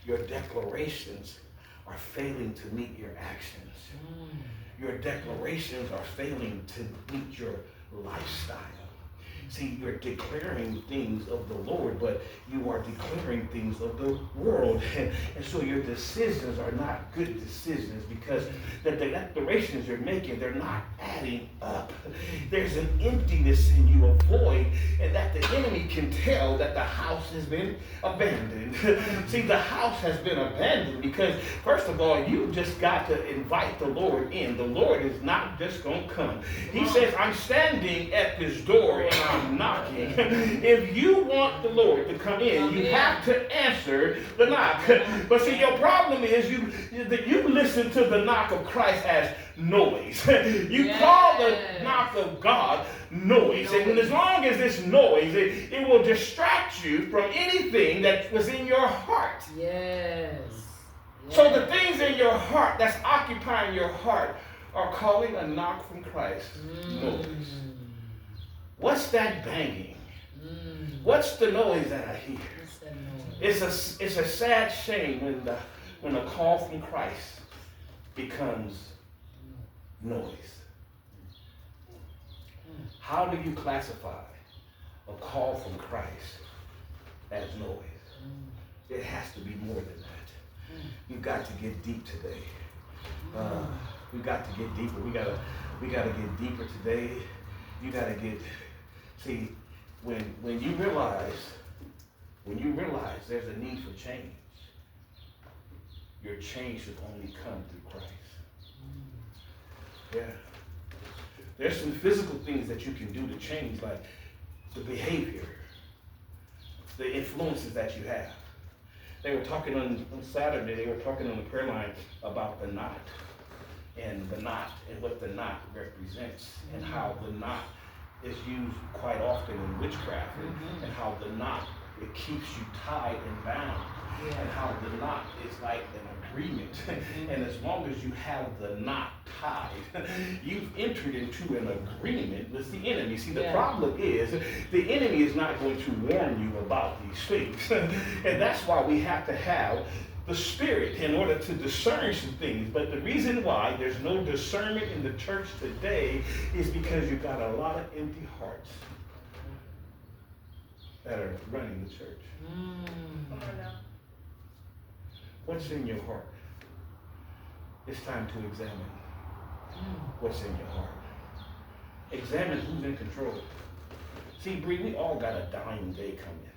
your declarations are failing to meet your actions. Your declarations are failing to meet your lifestyle. See, you're declaring things of the Lord, but you are declaring things of the world. And so your decisions are not good decisions because the declarations you're making, they're not adding up. There's an emptiness in you, a void, and that the enemy can tell that the house has been abandoned. See, the house has been abandoned because, first of all, you just got to invite the Lord in. The Lord is not just going to come. He says, I'm standing at this door and I'm knocking. If you want the Lord to come in, you have to answer the knock. But see, your problem is you listen to the knock of Christ as noise. You call the knock of God noise. And as long as it's noise, it will distract you from anything that was in your heart. Yes. So the things in your heart that's occupying your heart are calling a knock from Christ noise. What's that banging? What's the noise that I hear? It's a sad shame when a call from Christ becomes noise. How do you classify a call from Christ as noise? It has to be more than that. You've got to get deep today. We've got to get deeper. We gotta get deeper today. You gotta get. See, when you realize there's a need for change, your change should only come through Christ. Yeah. There's some physical things that you can do to change, like the behavior, the influences that you have. They were talking on Saturday, they were talking on the prayer line about the knot and what the knot represents and how the knot is used quite often in witchcraft and how the knot, it keeps you tied and bound and how the knot is like an agreement and as long as you have the knot tied, you've entered into an agreement with the enemy. See, the problem is the enemy is not going to warn you about these things and that's why we have to have the Spirit in order to discern some things. But the reason why there's no discernment in the church today is because you've got a lot of empty hearts that are running the church. What's in your heart? It's time to examine what's in your heart. Examine who's in control. See, Bree, we all got a dying day coming.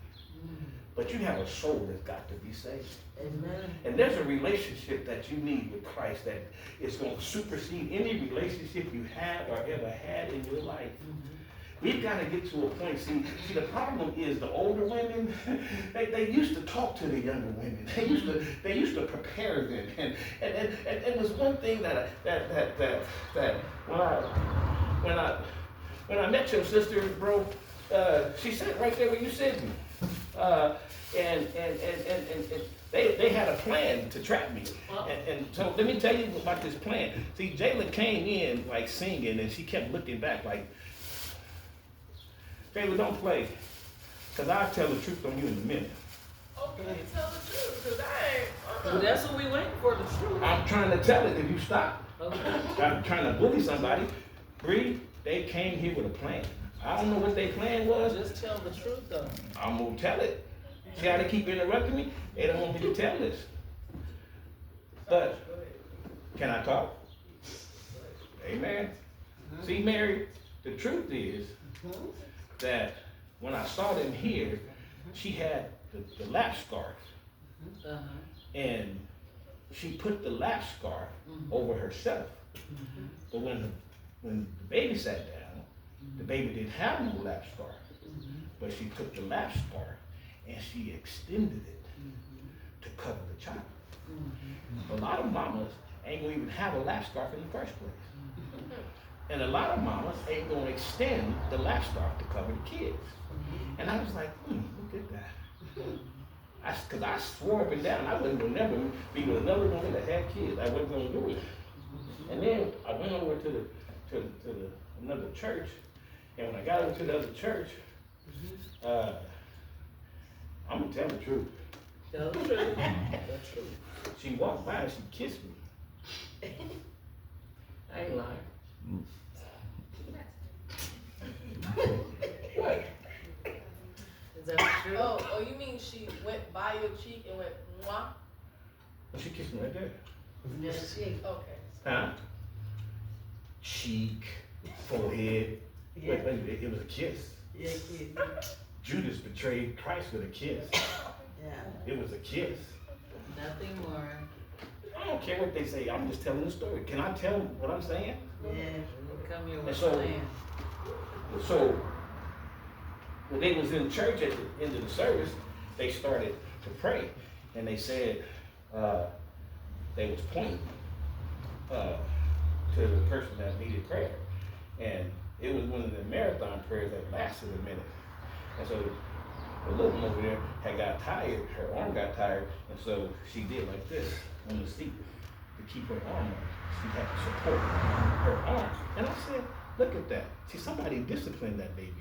But you have a soul that's got to be saved. Amen. And there's a relationship that you need with Christ that is going to supersede any relationship you have or ever had in your life. We've got to get to a point. See, the problem is the older women, they used to talk to the younger women. They used to prepare them. And it was one thing that when I met your sister, bro, she sat right there where you sitting. And they had a plan to trap me. And so let me tell you about this plan. See, Jayla came in like singing and she kept looking back like, Jayla, don't play. Because I'll tell the truth on you in a minute. Okay, tell the truth, because I ain't. Well, that's what we waiting for, the truth. I'm trying to tell it if you stop. Okay. I'm trying to bully somebody. Bree, they came here with a plan. I don't know what their plan was. Just tell the truth, though. I'm going to tell it. See how they keep interrupting me? They don't want me to tell this. But, can I talk? Amen. See, Mary, the truth is that when I saw them here, she had the lap scarf. And she put the lap scarf over herself. But when the baby sat down, the baby didn't have no lap scarf. But she took the lap scarf and she extended it to cover the child. A lot of mamas ain't gonna even have a lap scarf in the first place. And a lot of mamas ain't gonna extend the lap scarf to cover the kids. And I was like, look at that. Because I swore up and down I wasn't gonna never be with another woman that had kids. I wasn't gonna do it. And then I went over to another church, and when I got over to the other church, I'm gonna tell the truth. Tell the truth. That's true. She walked by and she kissed me. I ain't lying. What? Is that true? Oh, you mean she went by your cheek and went, mwah? Well, she kissed me right there. Yes, she. Okay. Huh? Cheek, forehead. Yeah. It was a kiss. Yeah, kid. Judas betrayed Christ with a kiss. Yeah. It was a kiss. Nothing more. I don't care what they say. I'm just telling the story. Can I tell what I'm saying? Yeah. Come here And with so- a plan. So when they was in church at the end of the service, they started to pray, and they said they was pointing to the person that needed prayer, and it was one of the marathon prayers that lasted a minute, and so the little one over there had got tired, her arm got tired, and so she did like this on the seat to keep her arm up. She had to support her arm, and I said, look at that. See, somebody disciplined that baby.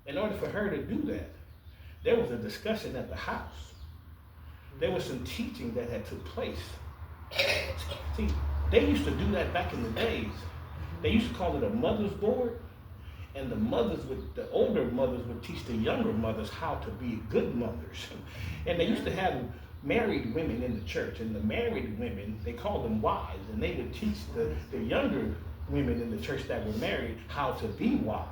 In order for her to do that, there was a discussion at the house. There was some teaching that had took place. See, they used to do that back in the days. They used to call it a mother's board, and the older mothers would teach the younger mothers how to be good mothers. And they used to have married women in the church, and the married women, they called them wives, and they would teach the younger women in the church that were married how to be wise.